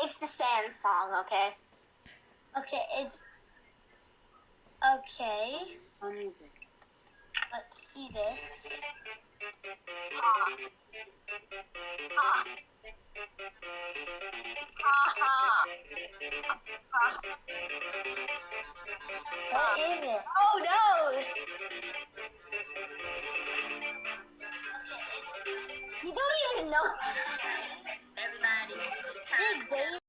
It's the sand song, okay? Okay, it's okay. Let's see this. What is it? Oh no! Okay, You don't even know. it's Dave.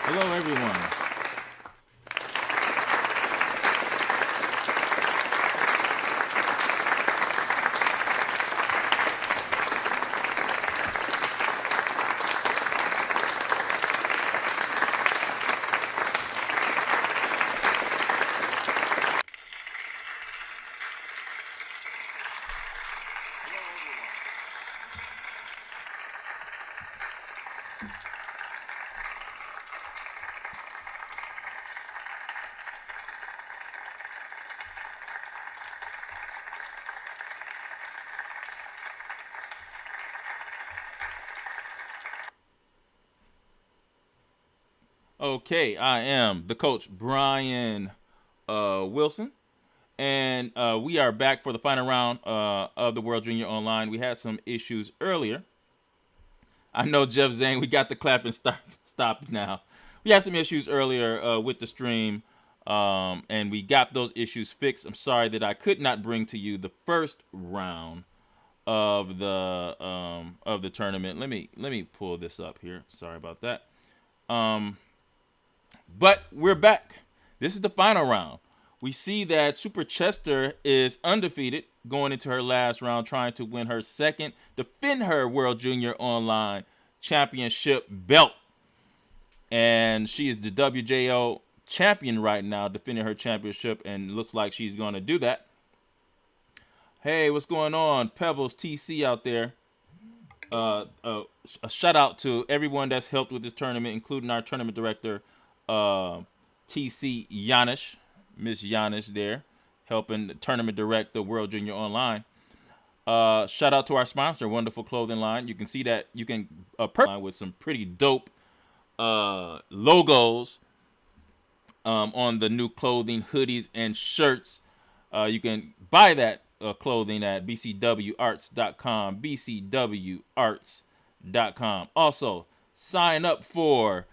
Hello, everyone. Okay, I am the coach, Brian Wilson. And we are back for the final round of the World Junior Online. We had some issues earlier. I know, Jeff Zhang, we got the clap and stop now. We had some issues earlier with the stream, and we got those issues fixed. I'm sorry that I could not bring to you the first round of the tournament. Let me pull this up here. Sorry about that. But we're back. This is the final round. We see that Super Chester is undefeated going into her last round, trying to win her second, defend her World Junior Online Championship belt. And she is the WJO champion right now, defending her championship, and looks like she's going to do that. Hey, what's going on? Pebbles TC out there. A shout out to everyone that's helped with this tournament, including our tournament director, TC Yanish. Miss Yanish there, helping the tournament direct the World Junior Online. Shout out to our sponsor, Wonderful Clothing Line. You can see that you can purchase with some pretty dope logos on the new clothing, hoodies, and shirts. You can buy that clothing at bcwarts.com, bcwarts.com. Also, sign up for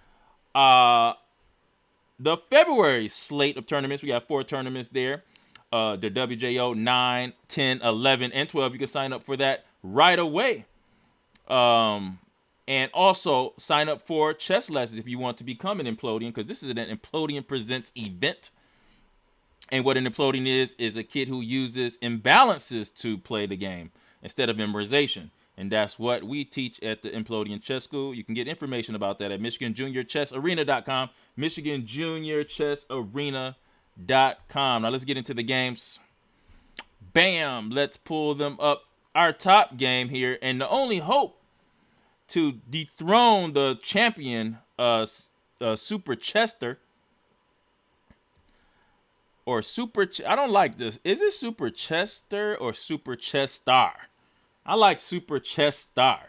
the February slate of tournaments. We have 4 tournaments there. The WJO 9, 10, 11, and 12. You can sign up for that right away. And also sign up for chess lessons if you want to become an Implodian, because this is an Implodian Presents event. And what an Implodian is a kid who uses imbalances to play the game instead of memorization. And that's what we teach at the Implodian Chess School. You can get information about that at MichiganJuniorChessArena.com, MichiganJuniorChessArena.com. Now let's get into the games. Bam! Let's pull them up. Our top game here, and the only hope to dethrone the champion, Super Chester, or I don't like this. Is it Super Chester or Super Chestar? I like Super Chestar.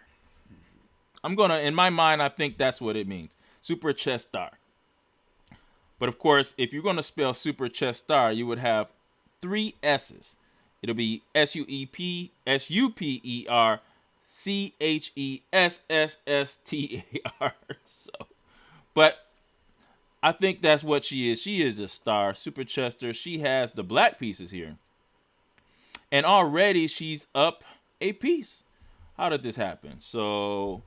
I'm gonna, in my mind, I think that's what it means. Super Chestar. But of course, if you're gonna spell Super Chestar, you would have 3 S's. It'll be SUPER CHESSSTAR. So, but I think that's what she is. She is a star, Super Chester. She has the black pieces here, and already she's up a piece. How did this happen? So,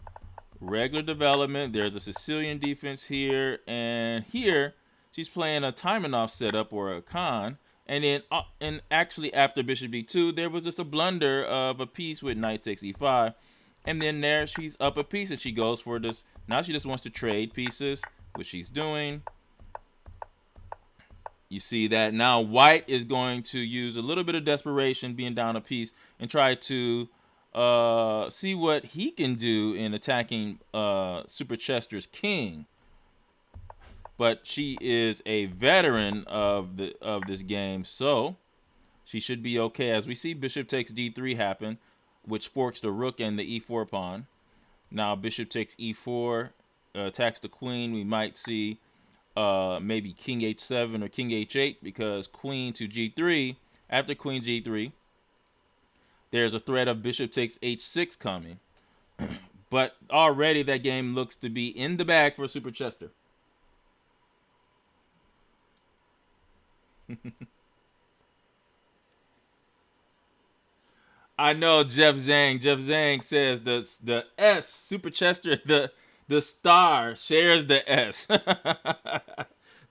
regular development. There's a Sicilian defense here, and here she's playing a Taimanov setup or a Khan. And then, and actually after Bishop B2, there was just a blunder of a piece with Knight takes E5. And then there she's up a piece, and she goes for this. Now she just wants to trade pieces, which she's doing. You see that now White is going to use a little bit of desperation, being down a piece, and try to see what he can do in attacking Super Chester's king. But she is a veteran of this game, so she should be okay. As we see Bishop takes D3 happen, which forks the rook and the E4 pawn. Now Bishop takes E4, attacks the queen. We might see maybe King H7 or King H8, because Queen to G3. After Queen G3, there's a threat of Bishop takes H6 coming. But already that game looks to be in the bag for Super Chester. I know Jeff Zhang. Jeff Zhang says the S, Super Chester, the star shares the S.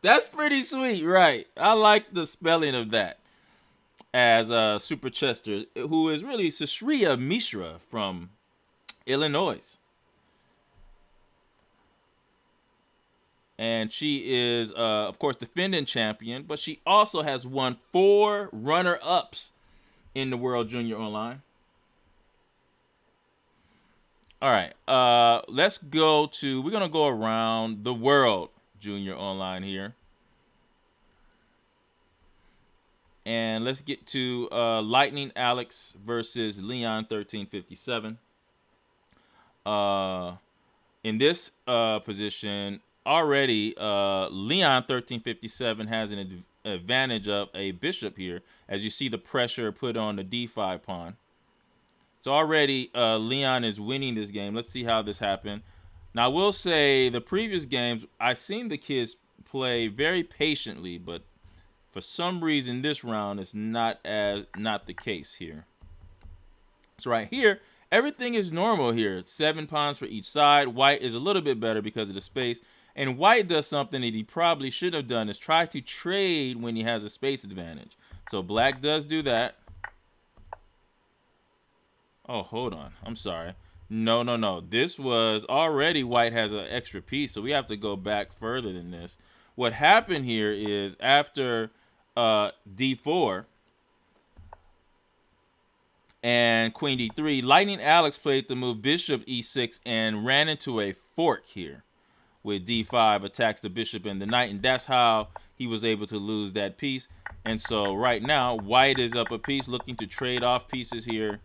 That's pretty sweet, right? I like the spelling of that. As Super Chester, who is really Sashriya Mishra from Illinois. And she is, of course, defending champion, but she also has won 4 runner-ups in the World Junior Online. All right, let's go to, we're going to go around the World Junior Online here. And let's get to Lightning Alex versus Leon 1357. In this position, already Leon 1357 has an advantage of a bishop here, as you see the pressure put on the d5 pawn. So already Leon is winning this game. Let's see how this happened. Now I will say the previous games I've seen the kids play very patiently, but for some reason this round is not the case here. So right here, everything is normal here. 7 pawns for each side. White is a little bit better because of the space. And white does something that he probably should have done, is try to trade when he has a space advantage. So black does do that. Oh, hold on. I'm sorry. No. This was already white has an extra piece, so we have to go back further than this. What happened here is after d4 and queen d3, Lightning Alex played the move bishop e6 and ran into a fork here with d5, attacks the bishop and the knight, and that's how he was able to lose that piece. And so right now, white is up a piece, looking to trade off pieces here.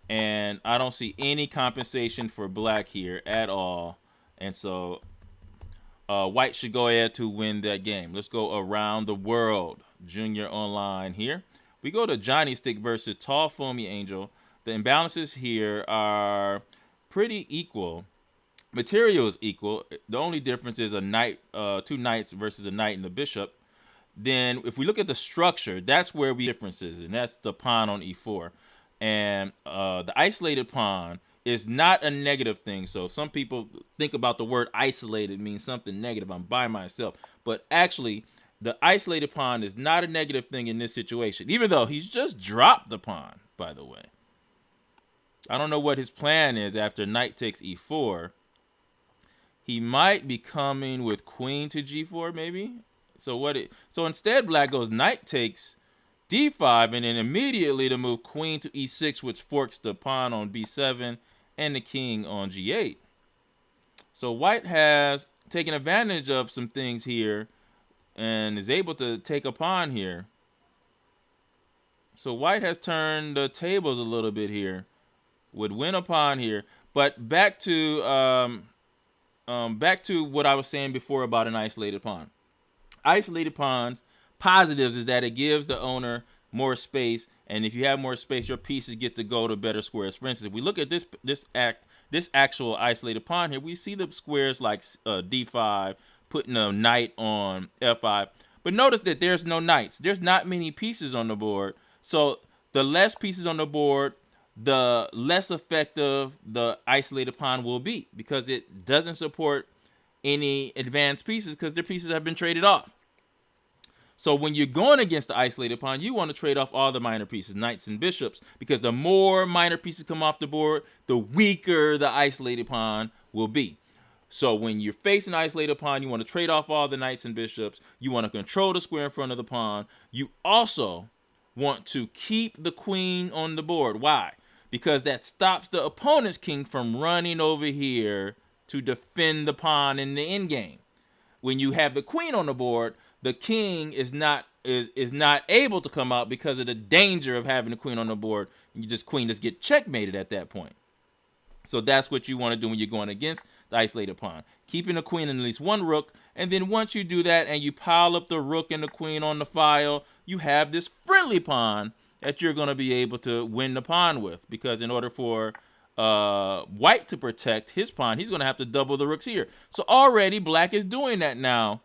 And I don't see any compensation for black here at all. And so white should go ahead to win that game. Let's go around the world. Junior online here. We go to Johnny Stick versus Tall Foamy Angel. The imbalances here are pretty equal. Material is equal. The only difference is a knight, 2 knights versus a knight and a bishop. Then if we look at the structure, that's where we differences, and that's the pawn on e4. And the isolated pawn is not a negative thing. So some people think about the word isolated means something negative. I'm by myself. But actually, the isolated pawn is not a negative thing in this situation, even though he's just dropped the pawn, by the way. I don't know what his plan is after knight takes e4. He might be coming with queen to g4, maybe. So instead, black goes knight takes d5, and then immediately to move queen to e6, which forks the pawn on b7 and the king on g8. So white has taken advantage of some things here and is able to take a pawn here. So white has turned the tables a little bit here, would win a pawn here. But back to what I was saying before about an isolated pawn. Isolated pawns, positives is that it gives the owner more space, and if you have more space, your pieces get to go to better squares. For instance, if we look at this actual isolated pawn here, we see the squares like d5, putting a knight on f5. But notice that there's no knights. There's not many pieces on the board. So the less pieces on the board, the less effective the isolated pawn will be, because it doesn't support any advanced pieces because their pieces have been traded off. So when you're going against the isolated pawn, you want to trade off all the minor pieces, knights and bishops, because the more minor pieces come off the board, the weaker the isolated pawn will be. So when you're facing an isolated pawn, you want to trade off all the knights and bishops. You want to control the square in front of the pawn. You also want to keep the queen on the board. Why? Because that stops the opponent's king from running over here to defend the pawn in the endgame. When you have the queen on the board, the king is not able to come out because of the danger of having the queen on the board. Queen just get checkmated at that point. So that's what you want to do when you're going against the isolated pawn. Keeping the queen and at least one rook. And then once you do that and you pile up the rook and the queen on the file, you have this friendly pawn that you're going to be able to win the pawn with. Because in order for white to protect his pawn, he's going to have to double the rooks here. So already black is doing that now.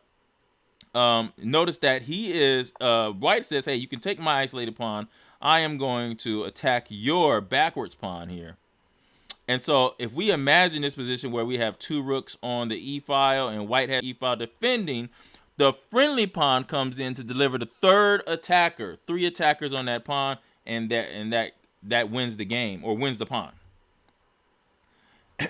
Notice that he is, white says, hey, you can take my isolated pawn. I am going to attack your backwards pawn here. And so if we imagine this position where we have 2 rooks on the e file and white has e file defending, the friendly pawn comes in to deliver the 3rd attacker, 3 attackers on that pawn, and that wins the game, or wins the pawn.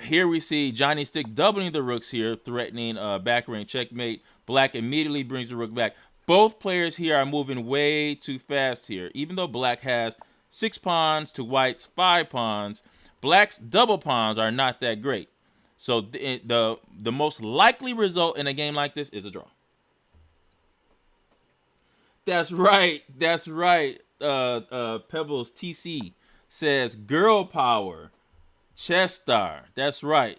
Here we see Johnny Stick doubling the rooks here, threatening back range checkmate. Black immediately brings the rook back. Both players here are moving way too fast here. Even though black has 6 pawns to white's 5 pawns, black's double pawns are not that great. So the most likely result in a game like this is a draw. That's right. That's right. Pebbles TC says girl power. Chess star. That's right.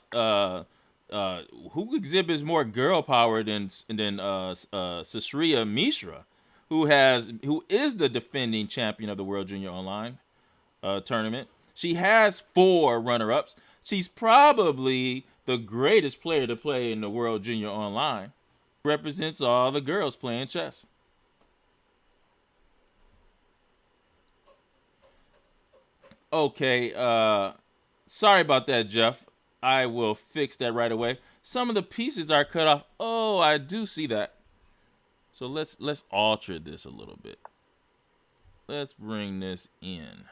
who exhibits more girl power than Sasria Mishra, who is the defending champion of the World Junior Online tournament. She has 4 runner-ups. She's probably the greatest player to play in the World Junior Online. Represents all the girls playing chess. Okay, sorry about that, Jeff. I will fix that right away. Some of the pieces are cut off. Oh, I do see that. So let's alter this a little bit. Let's bring this in.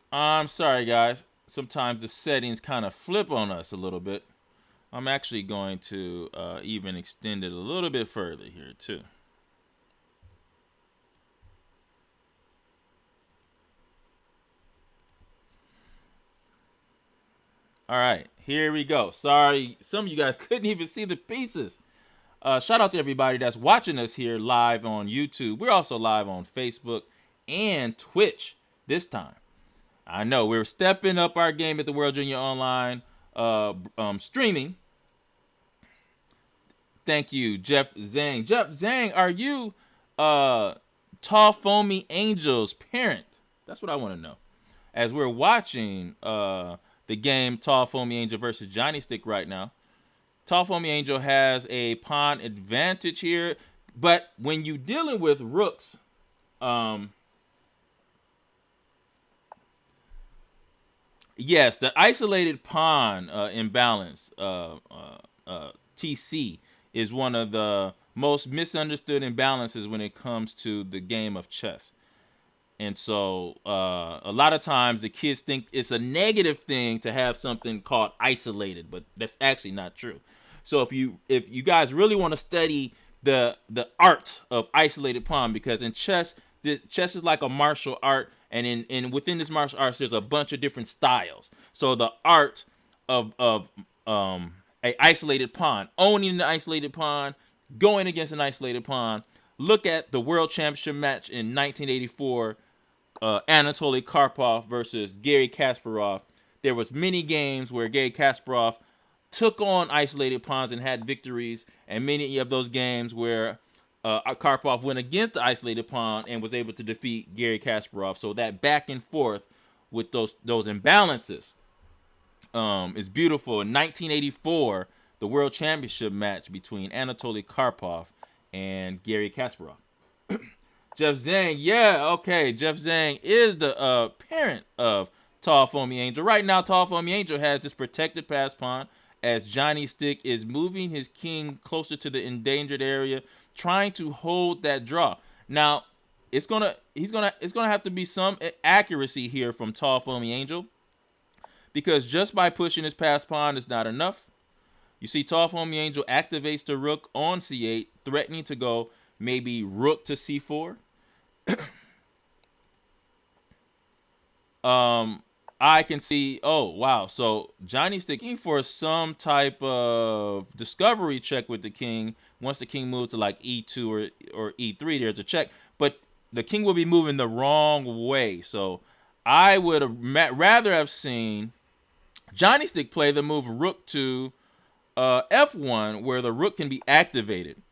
I'm sorry, guys. Sometimes the settings kind of flip on us a little bit. I'm actually going to even extend it a little bit further here, too. All right, here we go. Sorry, some of you guys couldn't even see the pieces. Shout out to everybody that's watching us here live on YouTube. We're also live on Facebook and Twitch this time. I know we're stepping up our game at the World Junior Online streaming. Thank you, Jeff Zhang. Jeff Zhang, are you Tall Foamy Angel's parent? That's what I want to know. As we're watching the game Tall Foamy Angel versus Johnny Stick right now, Tall Foamy Angel has a pawn advantage here, but when you're dealing with rooks, yes, the isolated pawn imbalance, TC, is one of the most misunderstood imbalances when it comes to the game of chess. And so a lot of times the kids think it's a negative thing to have something called isolated, but that's actually not true. So if you guys really want to study the art of isolated pawn, because in chess, chess is like a martial art, and in within this martial arts there's a bunch of different styles. So the art of a isolated pawn, owning the isolated pawn, going against an isolated pawn. Look at the World Championship match in 1984, Anatoly Karpov versus Garry Kasparov. There was many games where Garry Kasparov took on isolated pawns and had victories, and many of those games where Karpov went against the isolated pawn and was able to defeat Garry Kasparov. So that back and forth with those imbalances is beautiful. In 1984, the World Championship match between Anatoly Karpov and Garry Kasparov. Jeff Zhang, yeah, okay. Jeff Zhang is the parent of Tall Foamy Angel. Right now, Tall Foamy Angel has this protected pass pawn as Johnny Stick is moving his king closer to the endangered area, trying to hold that draw. Now, it's gonna have to be some accuracy here from Tall Foamy Angel, because just by pushing his pass pawn is not enough. You see, Tall Foamy Angel activates the rook on c8, threatening to go maybe rook to c4. I can see, oh, wow. So Johnny's thinking for some type of discovery check with the king. Once the king moves to like e2 or e3, there's a check. But the king will be moving the wrong way. So I would have rather have seen Johnny Stick play the move rook to f1, where the rook can be activated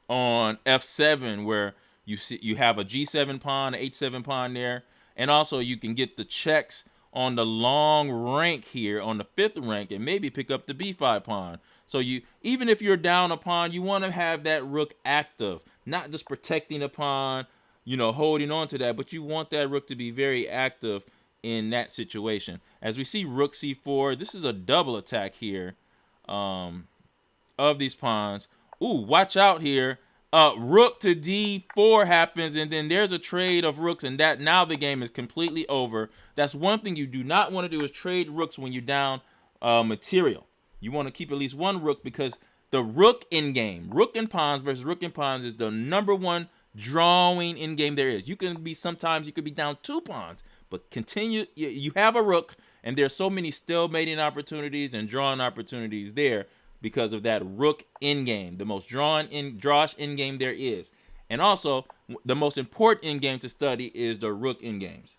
on f7, where you have a g7 pawn, an h7 pawn there, and also you can get the checks on the long rank here, on the 5th rank, and maybe pick up the b5 pawn. So you, even if you're down a pawn, you want to have that rook active, not just protecting a pawn, you know, holding on to that, but you want that rook to be very active in that situation. As we see rook c4, this is a double attack here of these pawns. Ooh, watch out here. Rook to d4 happens, and then there's a trade of rooks, and that now the game is completely over. That's one thing you do not want to do, is trade rooks when you're down material. You want to keep at least one rook, because the rook in game, rook and pawns versus rook and pawns, is the #1 drawing in game there is. Sometimes you could be down 2 pawns, But continue. You have a rook, and there's so many stalemating opportunities and drawing opportunities there because of that rook endgame, the most drawish endgame there is. And also, the most important endgame to study is the rook endgames.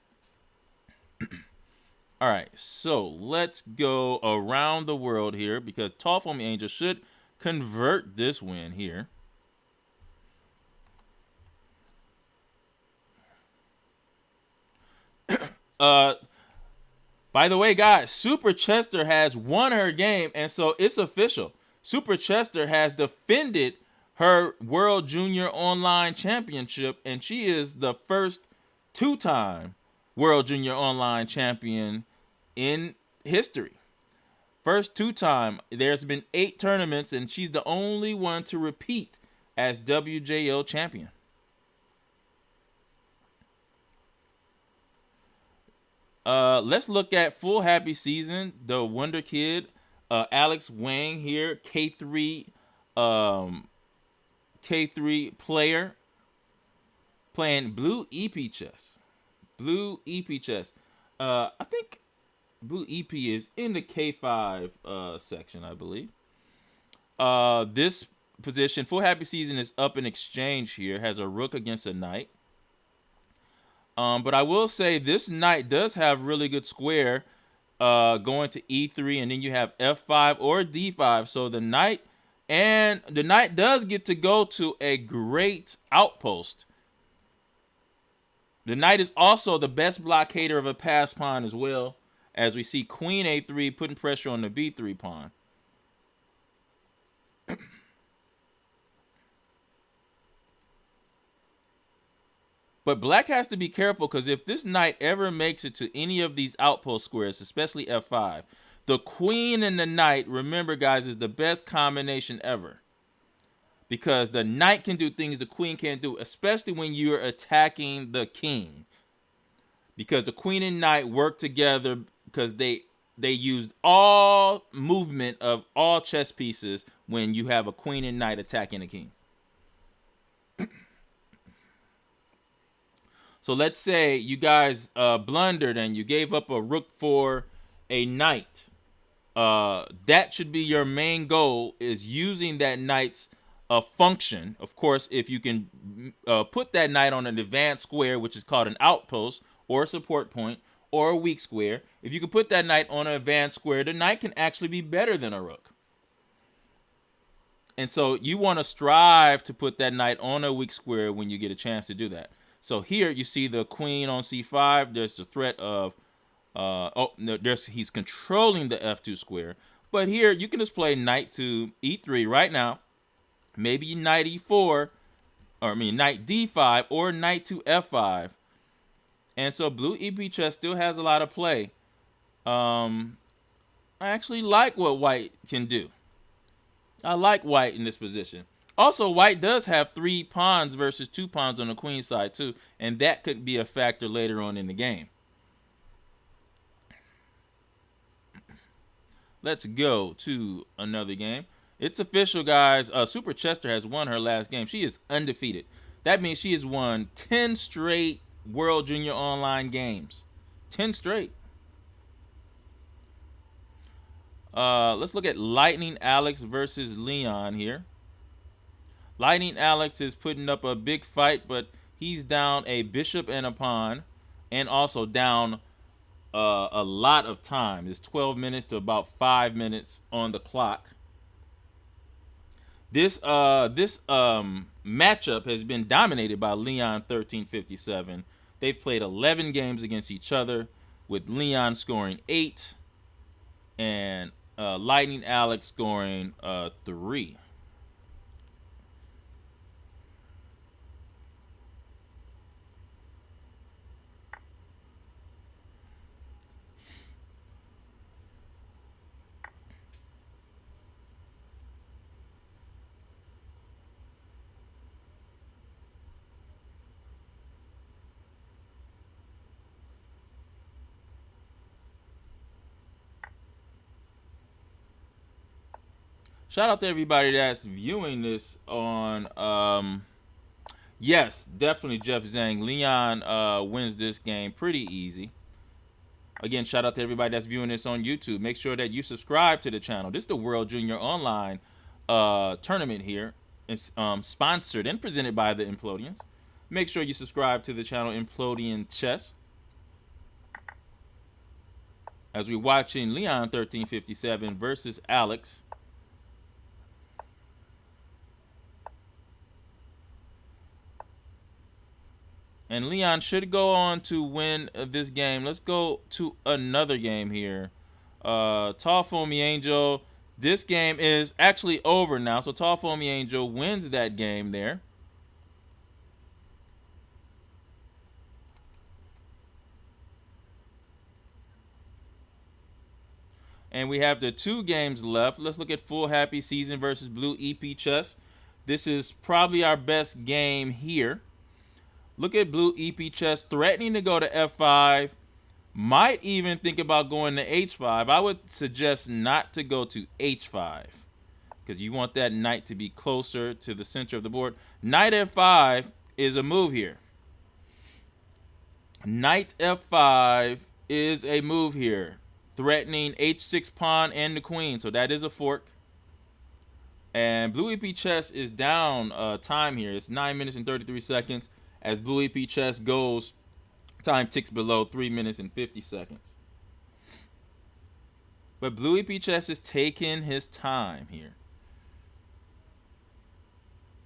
All right, so let's go around the world here because Tall Foam Angel should convert this win here. By the way, guys, Super Chester has won her game, and so it's official. Super Chester has defended her World Junior Online Championship, and she is the first two-time World Junior Online Champion in history. First two-time. There's been 8 tournaments, and she's the only one to repeat as WJO champion. Let's look at full happy season. The Wonder Kid, Alex Wang here, K3 player, playing blue EP chess. Blue EP chess. I think blue EP is in the K5 section, I believe. This position, full happy season, is up in exchange here. Has a rook against a knight. But I will say this knight does have really good square going to E3, and then you have F5 or D5. So the knight does get to go to a great outpost. The knight is also the best blockader of a passed pawn as well, as we see Queen A3 putting pressure on the B3 pawn. But black has to be careful, because if this knight ever makes it to any of these outpost squares, especially F5, the queen and the knight, remember guys, is the best combination ever. Because the knight can do things the queen can't do, especially when you're attacking the king. Because the queen and knight work together because they used all movement of all chess pieces when you have a queen and knight attacking a king. So let's say you guys blundered and you gave up a rook for a knight. That should be your main goal, is using that knight's function. Of course, if you can put that knight on an advanced square, which is called an outpost or a support point or a weak square. If you can put that knight on an advanced square, the knight can actually be better than a rook. And so you want to strive to put that knight on a weak square when you get a chance to do that. So here you see the queen on c5. There's the threat of, he's controlling the f2 square. But here you can just play knight to e3 right now. Maybe knight e4, knight d5, or knight to f5. And so blue EP chess still has a lot of play. I actually like what white can do. I like white in this position. Also, white does have 3 pawns versus 2 pawns on the queen side too, and that could be a factor later on in the game. Let's go to another game. It's official, guys. Super Chester has won her last game. She is undefeated. That means she has won 10 straight World Junior Online games. 10 straight. Let's look at Lightning Alex versus Leon here. Lightning Alex is putting up a big fight, but he's down a bishop and a pawn, and also down a lot of time. It's 12 minutes to about 5 minutes on the clock. This matchup has been dominated by Leon 1357. They've played 11 games against each other, with Leon scoring 8 and Lightning Alex scoring 3. Shout out to everybody that's viewing this on, yes, definitely Jeff Zhang. Leon wins this game pretty easy. Again, shout out to everybody that's viewing this on YouTube. Make sure that you subscribe to the channel. This is the World Junior Online tournament here. It's sponsored and presented by the Implodians. Make sure you subscribe to the channel Implodian Chess. As we're watching Leon 1357 versus Alex. And Leon should go on to win this game. Let's go to another game here. Tall Foamy Angel. This game is actually over now. So Tall Foamy Angel wins that game there. And we have the 2 games left. Let's look at Full Happy Season versus Blue EP Chess. This is probably our best game here. Look at Blue EP Chess threatening to go to F5. Might even think about going to H5. I would suggest not to go to H5 because you want that knight to be closer to the center of the board. Knight F5 is a move here. Knight F5 is a move here, threatening H6 pawn and the queen. So that is a fork. And Blue EP Chess is down time here. It's 9 minutes and 33 seconds. As Blue EP Chess goes, time ticks below 3 minutes and 50 seconds. But Blue EP Chess is taking his time here.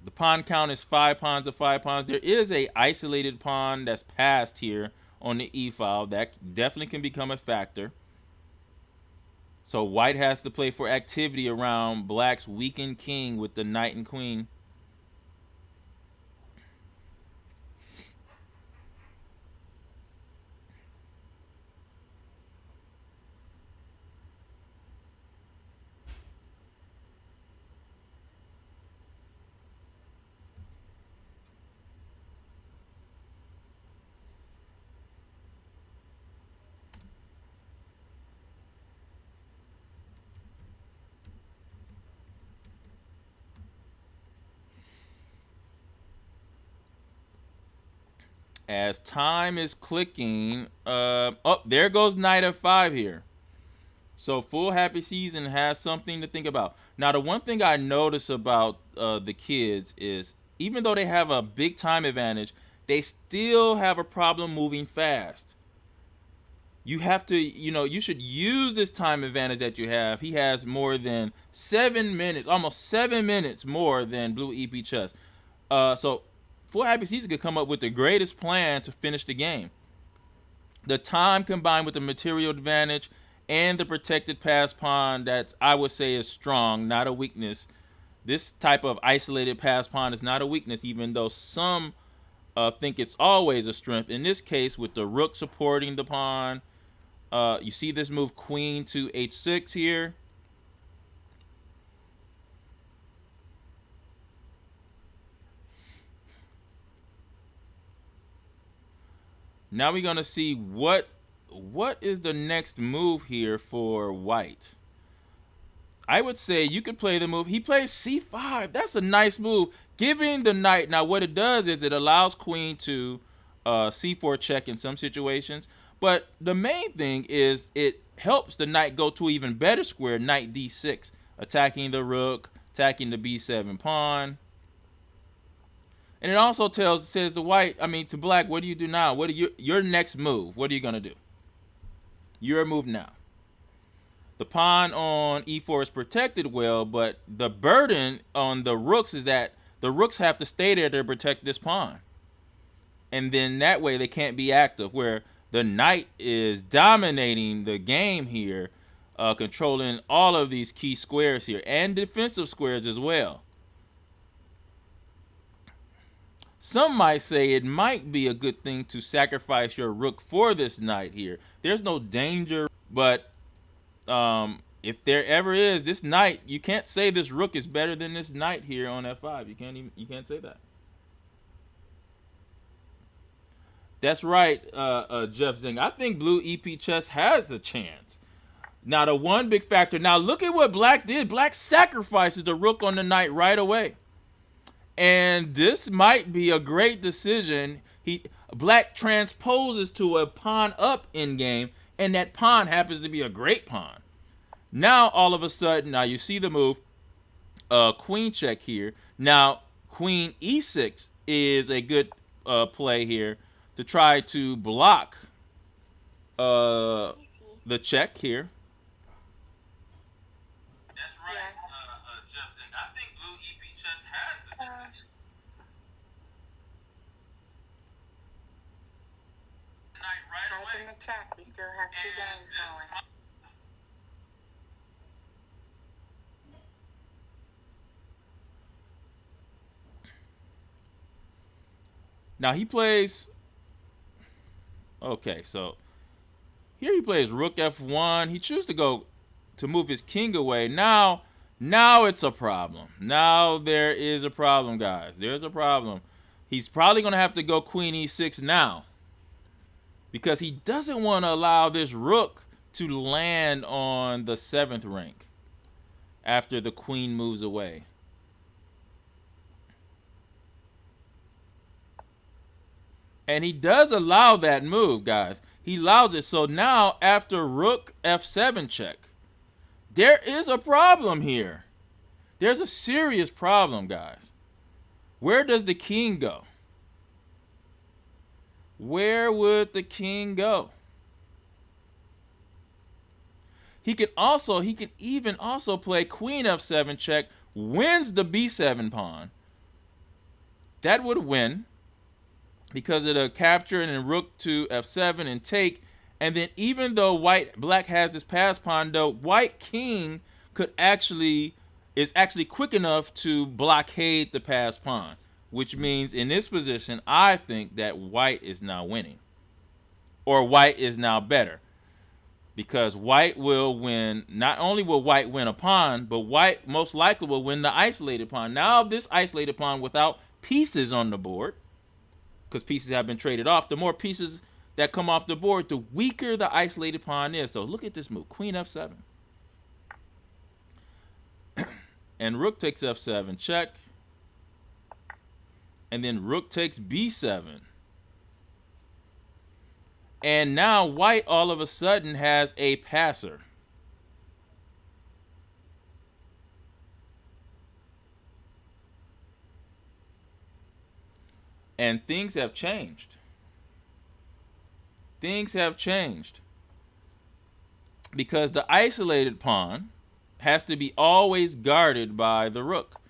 The pawn count is 5 pawns to 5 pawns. There is a isolated pawn that's passed here on the E file. That definitely can become a factor. So white has to play for activity around black's weakened king with the knight and queen. As time is clicking, oh, there goes Knight F5 here. So Full Happy Season has something to think about. Now, the one thing I notice about the kids is even though they have a big time advantage, they still have a problem moving fast. You have to, you should use this time advantage that you have. He has more than 7 minutes, almost 7 minutes more than Blue EP Chess. So Full Happy Season could come up with the greatest plan to finish the game. The time combined with the material advantage and the protected pass pawn that I would say is strong, not a weakness. This type of isolated pass pawn is not a weakness, even though some think it's always a strength. In this case, with the rook supporting the pawn, you see this move queen to H6 here. Now we're going to see what is the next move here for white. I would say you could play the move. He plays C5. That's a nice move. Giving the knight. Now what it does is it allows queen to C4 check in some situations. But the main thing is it helps the knight go to even better square, knight D6. Attacking the rook, attacking the B7 pawn. And it also says to black, what do you do now? What are your next move? What are you going to do? Your move now. The pawn on E4 is protected well, but the burden on the rooks is that the rooks have to stay there to protect this pawn. And then that way they can't be active, where the knight is dominating the game here, controlling all of these key squares here and defensive squares as well. Some might say it might be a good thing to sacrifice your rook for this knight here. There's no danger, but if there ever is, this knight, you can't say this rook is better than this knight here on F5. You can't say that. That's right, Jeff Zing. I think Blue EP Chess has a chance. Now, the one big factor. Now, look at what black did. Black sacrifices the rook on the knight right away. And this might be a great decision. Black transposes to a pawn up in game and that pawn happens to be a great pawn. Now all of a sudden, now you see the move, queen check here. Now queen e6 is a good play here to try to block the check here. That's right, Jefferson. I think Blue EP Chess has it. Type in the chat. We still have 2 games going. Now he plays. Okay, so here he plays rook f1. He chooses to go to move his king away. Now it's a problem. Now there is a problem, guys. There's a problem. He's probably going to have to go queen e6 now, because he doesn't want to allow this rook to land on the 7th rank after the queen moves away. And he does allow that move, guys. He allows it. So now after rook f7 check, there is a problem here. There's a serious problem, guys. Where does the king go? Where would the king go? He can even also play queen f7 check, wins the b7 pawn. That would win, because of the capture and then rook to f7 and take. And then even though black has this pass pawn, though, white king is actually quick enough to blockade the pass pawn, which means in this position, I think that white is now winning, or white is now better, because white will win. Not only will white win a pawn, but white most likely will win the isolated pawn. Now this isolated pawn without pieces on the board, because pieces have been traded off. The more pieces that come off the board, the weaker the isolated pawn is. So look at this move, queen f7. And rook takes f7 check. And then rook takes b7. And now white all of a sudden has a passer. And things have changed. Things have changed. Because the isolated pawn has to be always guarded by the rook.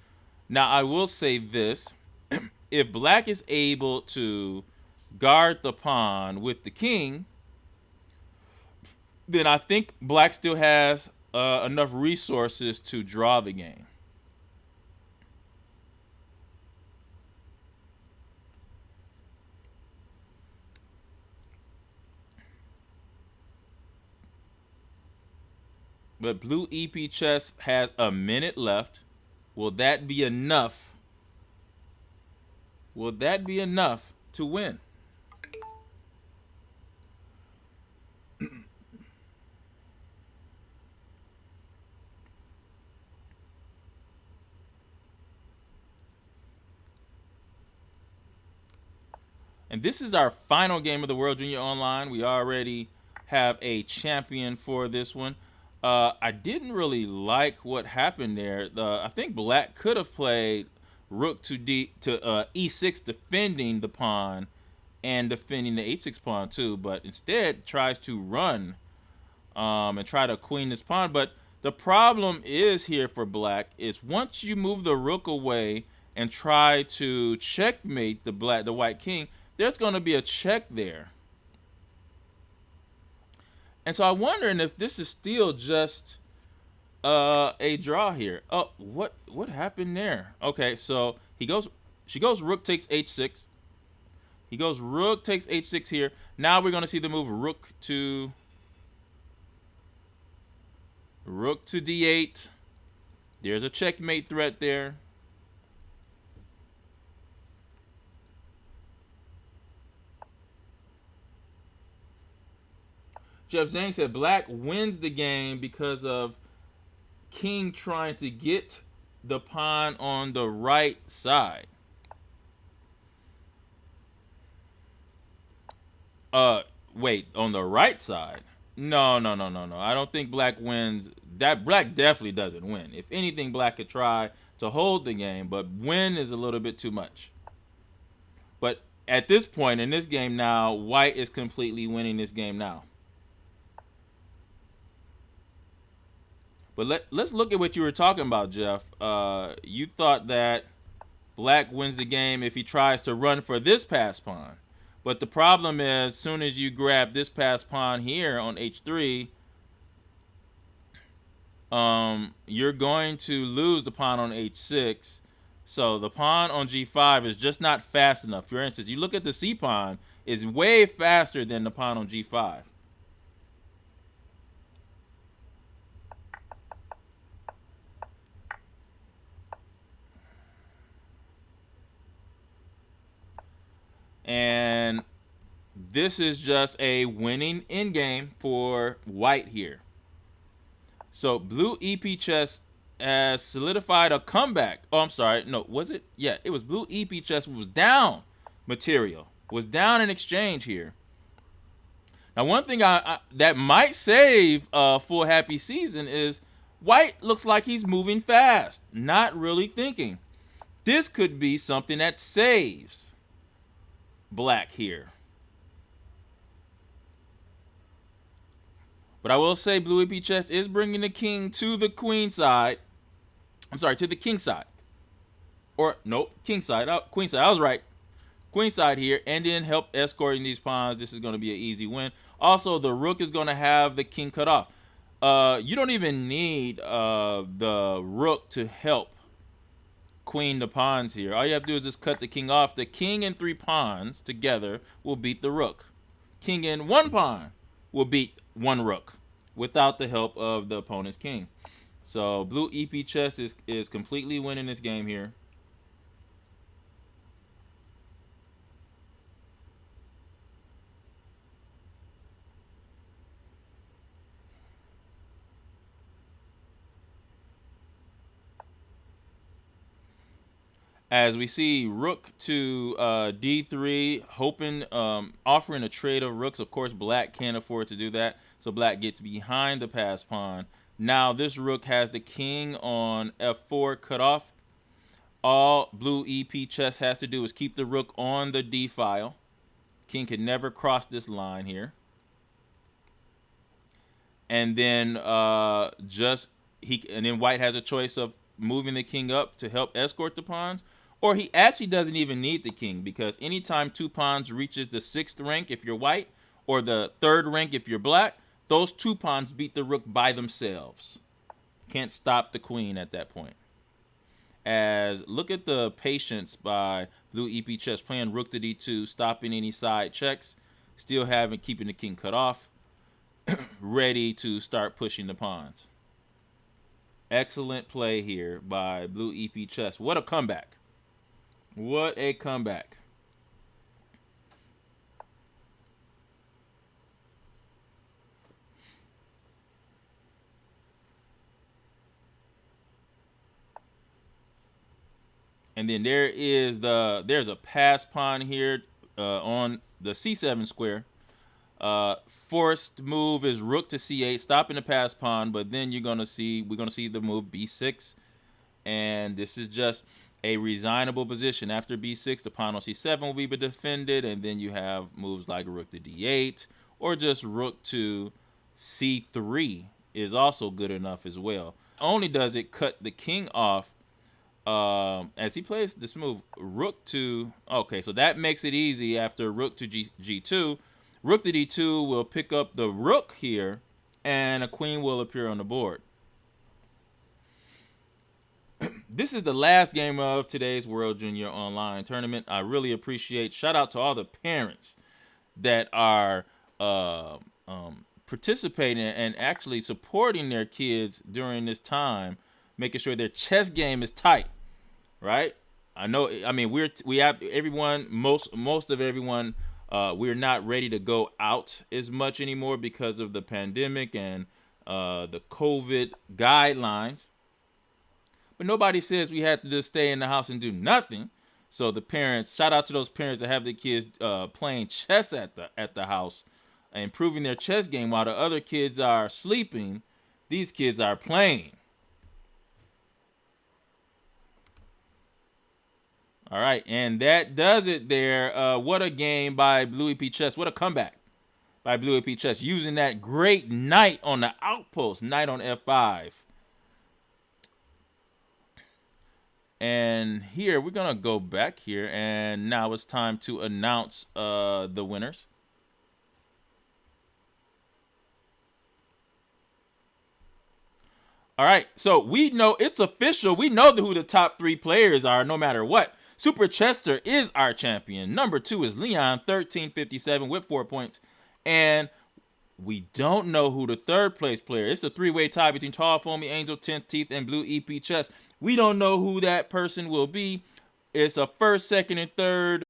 Now, I will say this. If black is able to guard the pawn with the king, then I think black still has enough resources to draw the game. But blue EP Chess has a minute left. Will that be enough? Will that be enough to win? And this is our final game of the World Junior Online. We already have a champion for this one. I didn't really like what happened there. I think black could have played rook to e6, defending the pawn and defending the h6 pawn too, but instead tries to run and try to queen this pawn. But the problem is here for black is once you move the rook away and try to checkmate the white king, there's going to be a check there. And so I'm wondering if this is still just a draw here. Oh, what happened there? Okay, so she goes rook takes h6. He goes rook takes h6 here. Now we're going to see the move rook to d8. There's a checkmate threat there. Jeff Zhang said black wins the game because of king trying to get the pawn on the right side. Wait, on the right side? No, no, no, no, no. I don't think black wins. That black definitely doesn't win. If anything, black could try to hold the game, but win is a little bit too much. But at this point in this game now, white is completely winning this game now. But let's look at what you were talking about, Jeff. You thought that black wins the game if he tries to run for this pass pawn. But the problem is, as soon as you grab this pass pawn here on h3, you're going to lose the pawn on h6. So the pawn on g5 is just not fast enough. For instance, you look at the c pawn, is way faster than the pawn on g5. And this is just a winning endgame for white here. So blue EP chess has solidified a comeback. Oh, I'm sorry. No, was it? Yeah, it was blue EP chess was down material. Was down in exchange here. Now, one thing that might save a full happy season is white looks like he's moving fast, not really thinking. This could be something that saves black here. But I will say blue EP chess is bringing the king to the queen side. I'm sorry, to the king side. Or, nope, king side. Oh, queen side. I was right. Queen side here. And then help escorting these pawns. This is going to be an easy win. Also, the rook is going to have the king cut off. You don't even need the rook to help queen the pawns here. All you have to do is just cut the king off. The king and 3 pawns together will beat the rook. King and 1 pawn will beat 1 rook without the help of the opponent's king. So blue EP chess is completely winning this game here. As we see rook to d3, hoping, offering a trade of rooks. Of course, black can't afford to do that, so black gets behind the pass pawn. Now this rook has the king on f4 cut off. All blue EP chess has to do is keep the rook on the d file. King can never cross this line here. And then and then white has a choice of moving the king up to help escort the pawns, or he actually doesn't even need the king, because anytime 2 pawns reaches the 6th rank if you're white, or the 3rd rank if you're black, those 2 pawns beat the rook by themselves. Can't stop the queen at that point. As look at the patience by blue EP chess, playing rook to d2, stopping any side checks, still keeping the king cut off, ready to start pushing the pawns. Excellent play here by blue EP chess. What a comeback. What a comeback. And then there's a pass pawn here on the c7 square. Forced move is rook to c8, stopping the pass pawn, but then we're gonna see the move b6, and this is just a resignable position. After b6, the pawn on c7 will be defended, and then you have moves like rook to d8, or just rook to c3 is also good enough as well. Only does it cut the king off as he plays this move, rook to, okay, so that makes it easy. After rook to g2, rook to d2 will pick up the rook here, and a queen will appear on the board. This is the last game of today's World Junior Online Tournament. I really appreciate, shout out to all the parents that are participating and actually supporting their kids during this time, making sure their chess game is tight, right? I mean, we have everyone, most of everyone, we're not ready to go out as much anymore because of the pandemic and the COVID guidelines. But nobody says we have to just stay in the house and do nothing. So the parents, shout out to those parents that have their kids playing chess at the house improving their chess game while the other kids are sleeping. These kids are playing. All right, and that does it there. What a game by Blue EP Chess. What a comeback by Blue EP Chess, using that great knight on the outpost, knight on F5. And here, we're going to go back here, and now it's time to announce the winners. All right, so we know it's official. We know who the top 3 players are no matter what. Super Chester is our champion. Number 2 is Leon, 1357 with 4 points. And we don't know who the 3rd place player is. It's a 3-way tie between Tall Foamy Angel, 10th Teeth, and Blue EP Chess. We don't know who that person will be. It's a 1st, 2nd, and 3rd